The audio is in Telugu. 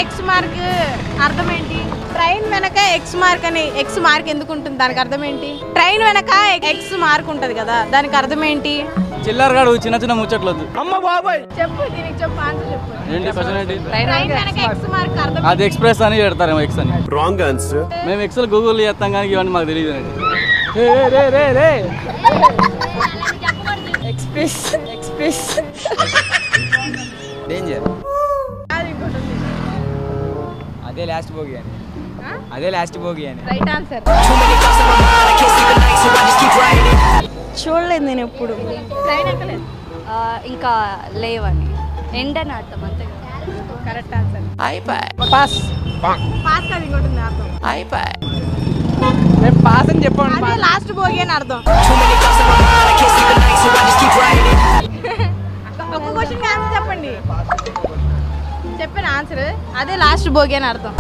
ఎక్స్ మార్క్ అర్థం ఏంటి? ట్రైన్ వెనక ఎక్స్ మార్క్ అని ఎక్స్ మార్క్ ఎందుకు ఉంటుంది? దానికి అర్థం ఏంటి? ట్రైన్ వెనక ఎక్స్ మార్క్ ఉంటది కదా, దానికి అర్థం ఏంటి? చిల్లరగాడు చిన్న చిన్న ముచ్చట్లొద్దు. చెప్పు, దీనికి చెప్పు, ఆన్సర్ చెప్పు. ఏంటి క్వశ్చన్ ఏంటి? ట్రైన్ వెనక ఎక్స్ మార్క్ అర్థం అది ఎక్స్ప్రెస్ అని పెడతారేమో, ఎక్స్ అని. Wrong answer. మేము ఎక్స్ఎల్ గూగుల్ చేస్తాం కానీ ఇవన్నీ మాకు తెలియదు అండి. Express express danger. అది ఇంకోటి ఉంది. అదే లాస్ట్ భోగి అని. అదే లాస్ట్ భోగి అని. Right answer. చూడలేదు నేను ఎప్పుడు. ట్రైన్ ఎక్కలేదు. ఇంకా లేవని ఎండ్ అని అర్థం అంతే కదా. Correct answer. పాస్. పాస్ అది ఇంకోటి ఉంది అర్థం. మేము పాస్ అని చెప్పండి. అదే లాస్ట్ భోగి అని అర్థం. ఒక్క క్వశ్చన్ ఆన్సర్ చెప్పండి. చెప్పిన ఆన్సర్ అదే లాస్ట్ భోగి అని అర్థం.